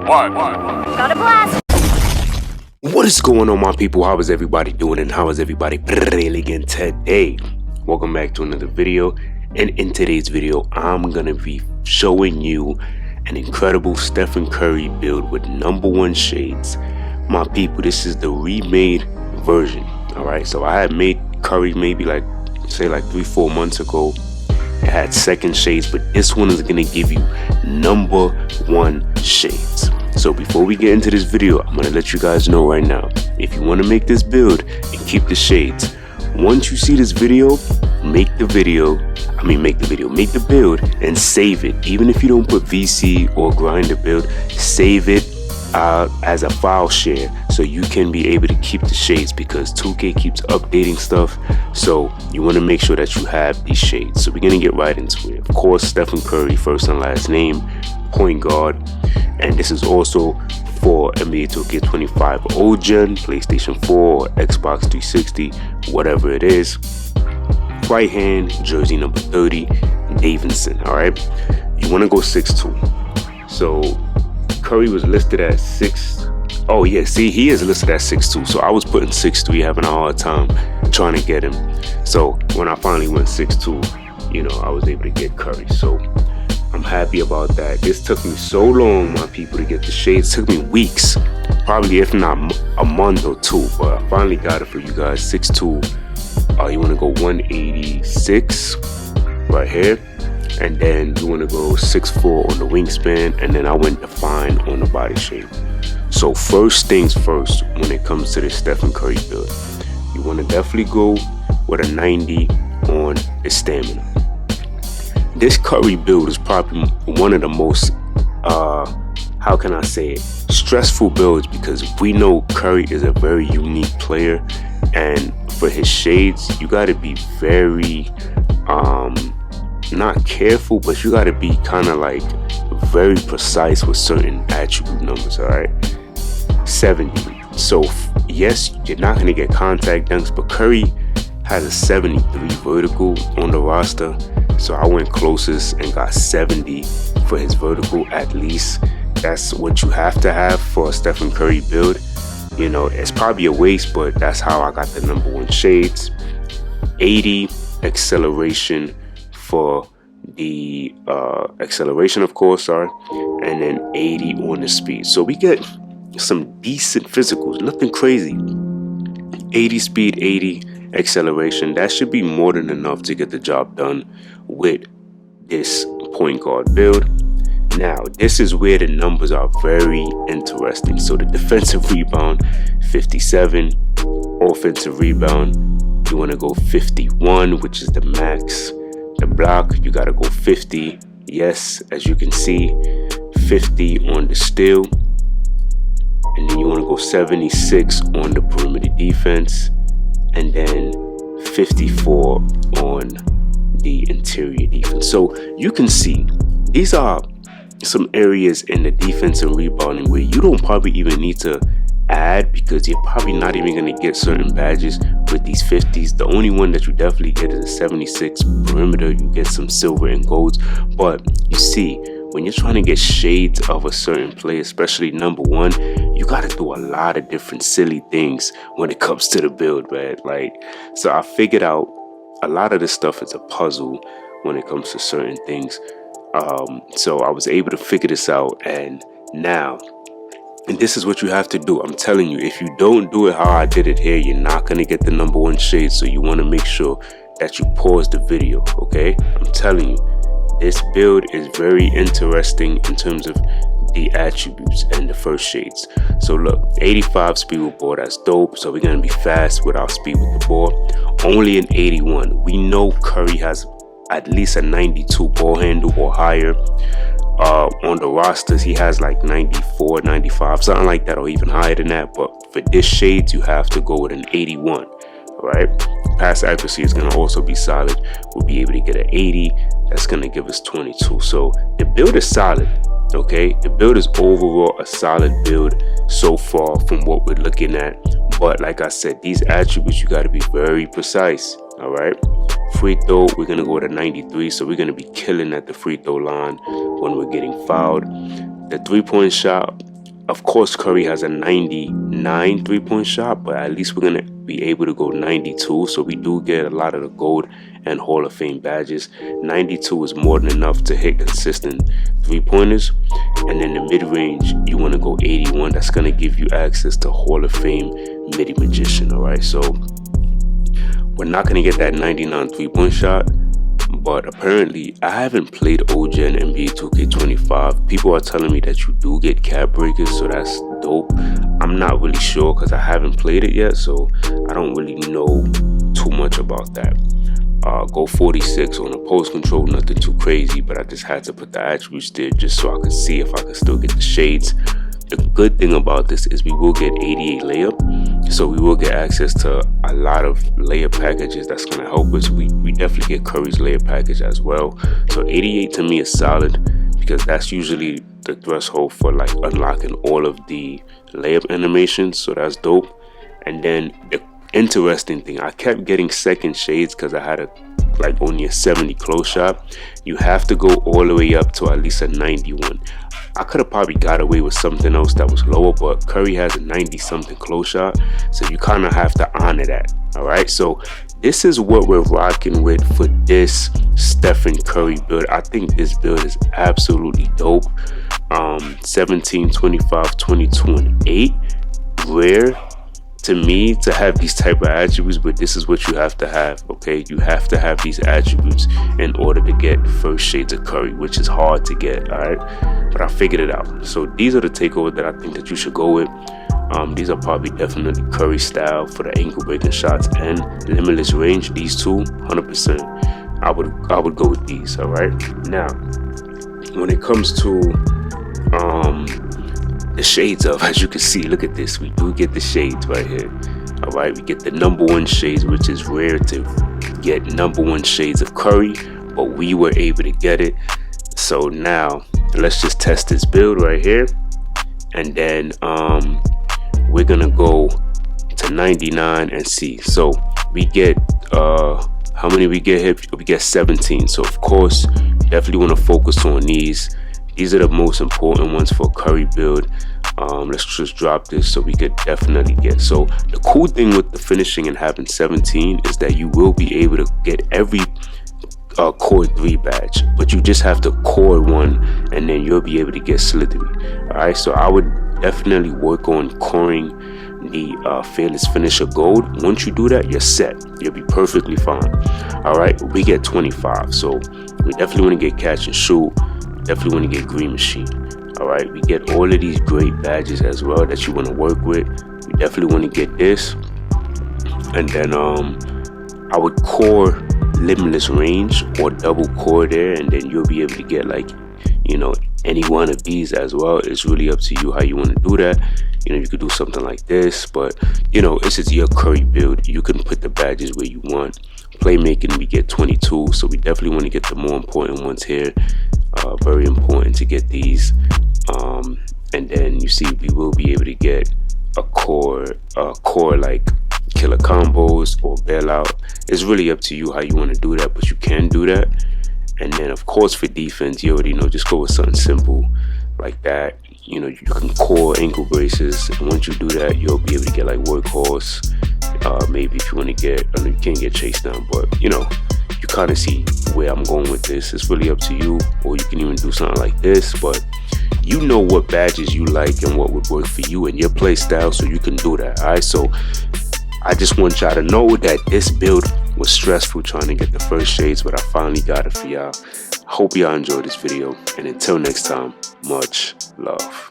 Got a blast. What is going on, my people? How is everybody doing, and how is everybody brilliant today? Welcome back to another video, and in today's video I'm gonna be showing you an incredible Stephen Curry build with #1 shades. My people, this is the remade version. All right, so I had made Curry maybe like 3-4 months ago. It had second shades, but this one is gonna give you #1 shades. So before we get into this video, I'm gonna let you guys know right now, if you want to make this build and keep the shades, once you see this video, make the build and save it. Even if you don't put VC or grind the build, save it as a file share so you can be able to keep the shades, because 2K keeps updating stuff, so you want to make sure that you have these shades. So we're gonna get right into it. Of course, Stephen Curry, first and last name, point guard, and this is also for NBA 2K25 old gen, PlayStation 4, Xbox 360, whatever it is. Right hand, jersey number 30, Davidson. All right, you want to go 6'2". So Curry was listed at 6. Oh yeah, see, he is listed at 6'2". So I was putting 6'3", having a hard time trying to get him. So when I finally went 6'2", you know, I was able to get Curry. So I'm happy about that. This took me so long, my people, to get the shades. It took me weeks, probably if not a month or two, but I finally got it for you guys. 6'2". You want to go 186 right here, and then you want to go 6'4" on the wingspan, and then I went defined on the body shape. So first things first, when it comes to the Stephen Curry build, you want to definitely go with a 90 on the stamina. This Curry build is probably one of the most, how can I say it, stressful builds, because we know Curry is a very unique player, and for his shades, you got to be very, not careful, but you got to be kind of like very precise with certain attribute numbers. All right, 70. So yes, you're not going to get contact dunks, but Curry has a 73 vertical on the roster. So I went closest and got 70 for his vertical at least. That's what you have to have for a Stephen Curry build. You know, it's probably a waste, but that's how I got the #1 shades. 80 acceleration for the acceleration, of course, sorry, and then 80 on the speed. So we get some decent physicals, nothing crazy. 80 speed, 80 acceleration. That should be more than enough to get the job done with this point guard build. Now, this is where the numbers are very interesting. So the defensive rebound, 57. Offensive rebound, you want to go 51, which is the max. The block, you got to go 50. Yes, as you can see, 50 on the steal. And then you want to go 76 on the perimeter defense. And then 54 on the interior defense. So you can see these are some areas in the defense and rebounding where you don't probably even need to add, because you're probably not even going to get certain badges with these 50s. The only one that you definitely get is a 76 perimeter. You get some silver and golds, but you see, when you're trying to get shades of a certain play, especially #1, you got to do a lot of different silly things when it comes to the build, man. Like, so I figured out a lot of this stuff is a puzzle when it comes to certain things. So I was able to figure this out, and now, and this is what you have to do. I'm telling you, if you don't do it how I did it here, you're not going to get the #1 shade. So you want to make sure that you pause the video, okay? I'm telling you, this build is very interesting in terms of the attributes and the first shades. So look, 85 speed with ball, that's dope. So we're going to be fast with our speed with the ball. Only an 81. We know Curry has at least a 92 ball handle or higher. On the rosters, he has like 94, 95, something like that, or even higher than that. But for this shades, you have to go with an 81. All right, pass accuracy is going to also be solid. We'll be able to get an 80. That's going to give us 22. So the build is solid. Okay, the build is overall a solid build so far from what we're looking at. But like I said, these attributes, you got to be very precise. All right, free throw, we're going to go to 93. So we're going to be killing at the free throw line when we're getting fouled. The 3-point shot, Of course, Curry has a 99 3-point shot, but at least we're going to be able to go 92. So we do get a lot of the gold and Hall of Fame badges. 92 is more than enough to hit consistent 3-pointers. And then the mid-range, you want to go 81. That's going to give you access to Hall of Fame Midi Magician, all right? So we're not going to get that 99 3-point shot. But apparently, I haven't played OG and NBA 2K25. People are telling me that you do get cap breakers, so that's dope. I'm not really sure because I haven't played it yet, so I don't really know too much about that. Go 46 on a post control, nothing too crazy, but I just had to put the attributes there just so I could see if I could still get the shades. The good thing about this is we will get 88 layup, so we will get access to a lot of layup packages that's going to help us. We definitely get Curry's layup package as well. So 88 to me is solid because that's usually the threshold for like unlocking all of the layup animations, so that's dope. And then the interesting thing, I kept getting second shades because I had only a 70 close shot. You have to go all the way up to at least a 91. I could have probably got away with something else that was lower, but Curry has a 90 something close shot, so you kind of have to honor that. All right, so this is what we're rocking with for this Stephen Curry build. I think this build is absolutely dope. 17, 25, 22, and 8. Rare to me to have these type of attributes, but this is what you have to have. Okay, you have to have these attributes in order to get first shades of Curry, which is hard to get. All right, but I figured it out. So these are the takeovers that I think that you should go with. These are probably definitely Curry style for the ankle breaking shots and limitless range. These two 100% I would go with these. All right, now when it comes to the shades of, as you can see, look at this, we do get the shades right here. All right, we get the number one shades, which is rare to get number one shades of Curry, but we were able to get it. So now let's just test this build right here, and then we're gonna go to 99 and see. So we get how many we get here? We get 17. So of course, definitely want to focus on these. These are the most important ones for Curry build. Let's just drop this so we could definitely get. So the cool thing with the finishing and having 17 is that you will be able to get every core 3 badge, but you just have to core 1 and then you'll be able to get slithery. All right, so I would definitely work on coring the fearless finisher gold. Once you do that, you're set. You'll be perfectly fine. All right, we get 25, so we definitely want to get catch and shoot. Definitely want to get green machine. All right, we get all of these great badges as well that you want to work with. We definitely want to get this, and then I would core limitless range or double core there, and then you'll be able to get any one of these as well. It's really up to you how you want to do that. You could do something like this, but it's just your Curry build. You can put the badges where you want. Playmaking, we get 22, so we definitely want to get the more important ones here. Very important to get these, and then you see we will be able to get a core like killer combos or bailout. It's really up to you how you want to do that, but you can do that. And then of course for defense, you already know, just go with something simple like that. You can core ankle braces, and once you do that, you'll be able to get like workhorse. Maybe if you want to get, I know you can't get chased down, but you kind of see where I'm going with this. It's really up to you, or you can even do something like this, but you know what badges you like and what would work for you and your play style, so you can do that. All right, so I just want y'all to know that this build was stressful trying to get the first shades, but I finally got it for y'all. Hope y'all enjoyed this video, and until next time, much love.